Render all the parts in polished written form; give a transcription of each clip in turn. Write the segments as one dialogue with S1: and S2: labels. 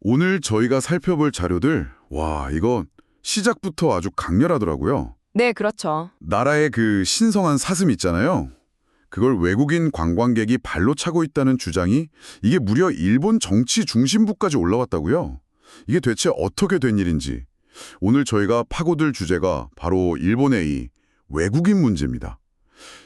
S1: 오늘 저희가 살펴볼 자료들, 이거 시작부터 아주 강렬하더라고요.
S2: 네, 그렇죠.
S1: 나라의 그 신성한 사슴 있잖아요. 그걸 외국인 관광객이 발로 차고 있다는 주장이 이게 무려 일본 정치 중심부까지 올라왔다고요. 이게 대체 어떻게 된 일인지. 오늘 저희가 파고들 주제가 바로 일본의 이 외국인 문제입니다.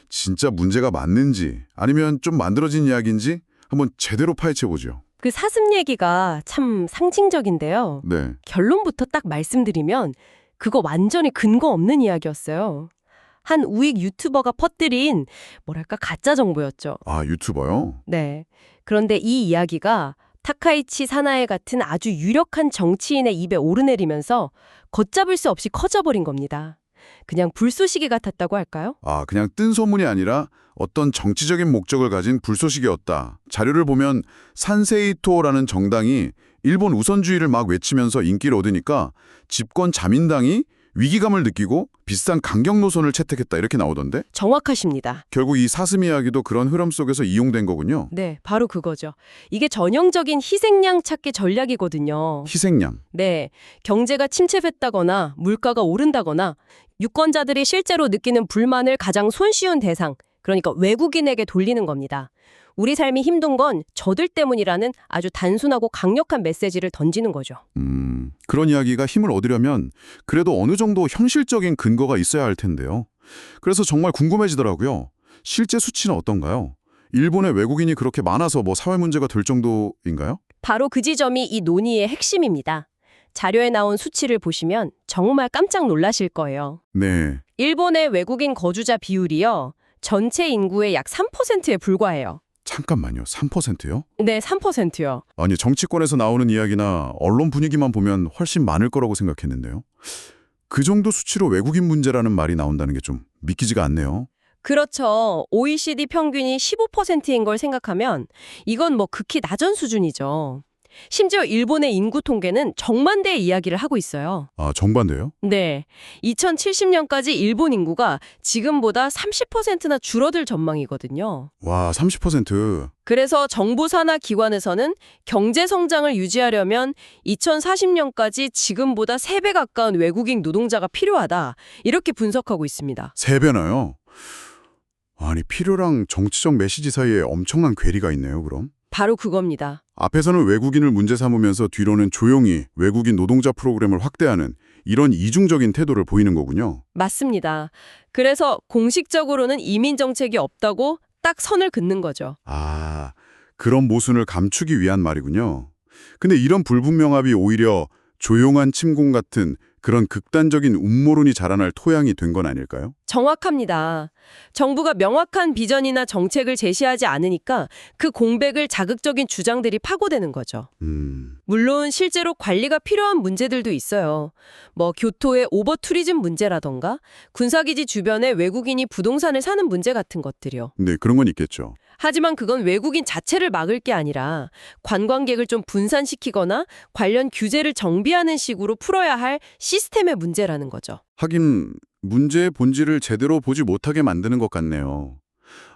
S1: 진짜 문제가 맞는지 아니면 좀 만들어진 이야기인지 한번 제대로 파헤쳐보죠.
S2: 그 사슴 얘기가 참 상징적인데요.
S1: 네.
S2: 결론부터 딱 말씀드리면 그거 완전히 근거 없는 이야기였어요. 한 우익 유튜버가 퍼뜨린 뭐랄까 가짜 정보였죠.
S1: 아, 유튜버요?
S2: 네. 그런데 이 이야기가 타카이치 사나에 같은 아주 유력한 정치인의 입에 오르내리면서 걷잡을 수 없이 커져버린 겁니다. 그냥 불쏘시개 같았다고 할까요?
S1: 아, 그냥 뜬 소문이 아니라 어떤 정치적인 목적을 가진 불쏘시개였다. 자료를 보면 산세이토라는 정당이 일본 우선주의를 막 외치면서 인기를 얻으니까 집권 자민당이 위기감을 느끼고 비슷한 강경 노선을 채택했다 이렇게 나오던데?
S2: 정확하십니다.
S1: 결국 이 사슴 이야기도 그런 흐름 속에서 이용된 거군요.
S2: 네, 바로 그거죠. 이게 전형적인 희생양 찾기 전략이거든요.
S1: 희생양.
S2: 네, 경제가 침체했다거나 물가가 오른다거나 유권자들이 실제로 느끼는 불만을 가장 손쉬운 대상, 그러니까 외국인에게 돌리는 겁니다. 우리 삶이 힘든 건 저들 때문이라는 아주 단순하고 강력한 메시지를 던지는 거죠.
S1: 그런 이야기가 힘을 얻으려면 그래도 어느 정도 현실적인 근거가 있어야 할 텐데요. 그래서 정말 궁금해지더라고요. 실제 수치는 어떤가요? 일본에 외국인이 그렇게 많아서 사회 문제가 될 정도인가요?
S2: 바로 그 지점이 이 논의의 핵심입니다. 자료에 나온 수치를 보시면 정말 깜짝 놀라실 거예요.
S1: 네.
S2: 일본의 외국인 거주자 비율이요. 전체 인구의 약 3%에 불과해요.
S1: 잠깐만요. 3%요?
S2: 네, 3%요.
S1: 아니, 정치권에서 나오는 이야기나 언론 분위기만 보면 훨씬 많을 거라고 생각했는데요. 그 정도 수치로 외국인 문제라는 말이 나온다는 게 좀 믿기지가 않네요.
S2: 그렇죠. OECD 평균이 15%인 걸 생각하면 이건 극히 낮은 수준이죠. 심지어 일본의 인구 통계는 정반대의 이야기를 하고 있어요.
S1: 아, 정반대요?
S2: 네. 2070년까지 일본 인구가 지금보다 30%나 줄어들 전망이거든요.
S1: 와, 30%.
S2: 그래서 정부 산하 기관에서는 경제 성장을 유지하려면 2040년까지 지금보다 3배 가까운 외국인 노동자가 필요하다. 이렇게 분석하고 있습니다.
S1: 3배나요? 아니, 필요랑 정치적 메시지 사이에 엄청난 괴리가 있네요, 그럼.
S2: 바로 그겁니다.
S1: 앞에서는 외국인을 문제 삼으면서 뒤로는 조용히 외국인 노동자 프로그램을 확대하는 이런 이중적인 태도를 보이는 거군요.
S2: 맞습니다. 그래서 공식적으로는 이민 정책이 없다고 딱 선을 긋는 거죠.
S1: 아, 그런 모순을 감추기 위한 말이군요. 근데 이런 불분명합이 오히려 조용한 침공 같은 그런 극단적인 음모론이 자라날 토양이 된 건 아닐까요?
S2: 정확합니다. 정부가 명확한 비전이나 정책을 제시하지 않으니까 그 공백을 자극적인 주장들이 파고드는 거죠. 물론 실제로 관리가 필요한 문제들도 있어요. 교토의 오버 투리즘 문제라던가 군사기지 주변에 외국인이 부동산을 사는 문제 같은 것들이요.
S1: 네, 그런 건 있겠죠.
S2: 하지만 그건 외국인 자체를 막을 게 아니라 관광객을 좀 분산시키거나 관련 규제를 정비하는 식으로 풀어야 할 시스템의 문제라는 거죠.
S1: 하긴 문제의 본질을 제대로 보지 못하게 만드는 것 같네요.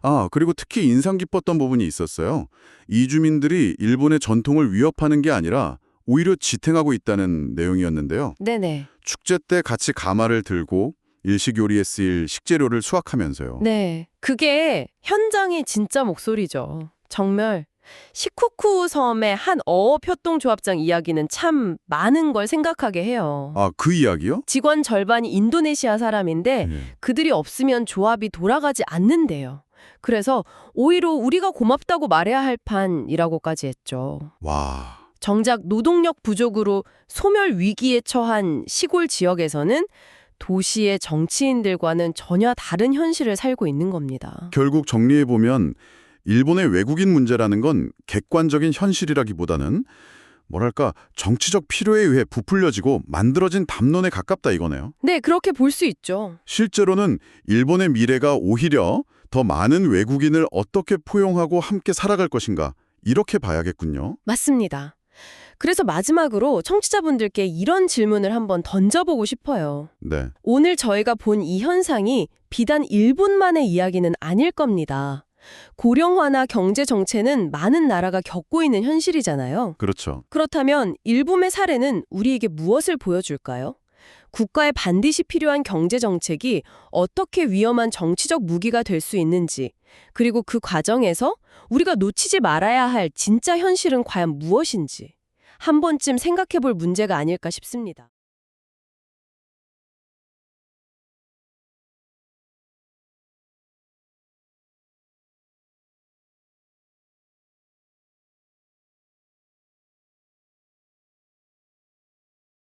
S1: 아, 그리고 특히 인상 깊었던 부분이 있었어요. 이주민들이 일본의 전통을 위협하는 게 아니라 오히려 지탱하고 있다는 내용이었는데요.
S2: 네네.
S1: 축제 때 같이 가마를 들고 일식요리에 쓰일 식재료를 수확하면서요.
S2: 네. 그게 현장의 진짜 목소리죠. 정말 시쿠쿠 섬의 한 어업 협동조합장 이야기는 참 많은 걸 생각하게 해요.
S1: 아, 그 이야기요?
S2: 직원 절반이 인도네시아 사람인데
S1: 네.
S2: 그들이 없으면 조합이 돌아가지 않는데요. 그래서 오히려 우리가 고맙다고 말해야 할 판이라고까지 했죠.
S1: 와,
S2: 정작 노동력 부족으로 소멸 위기에 처한 시골 지역에서는 도시의 정치인들과는 전혀 다른 현실을 살고 있는 겁니다.
S1: 결국 정리해보면 일본의 외국인 문제라는 건 객관적인 현실이라기보다는 뭐랄까 정치적 필요에 의해 부풀려지고 만들어진 담론에 가깝다 이거네요.
S2: 네, 그렇게 볼 수 있죠.
S1: 실제로는 일본의 미래가 오히려 더 많은 외국인을 어떻게 포용하고 함께 살아갈 것인가 이렇게 봐야겠군요.
S2: 맞습니다. 그래서 마지막으로 청취자분들께 이런 질문을 한번 던져보고 싶어요.
S1: 네.
S2: 오늘 저희가 본 이 현상이 비단 일본만의 이야기는 아닐 겁니다. 고령화나 경제 정체는 많은 나라가 겪고 있는 현실이잖아요.
S1: 그렇죠.
S2: 그렇다면 일본의 사례는 우리에게 무엇을 보여줄까요? 국가에 반드시 필요한 경제 정책이 어떻게 위험한 정치적 무기가 될 수 있는지, 그리고 그 과정에서 우리가 놓치지 말아야 할 진짜 현실은 과연 무엇인지 한 번쯤 생각해 볼 문제가 아닐까 싶습니다.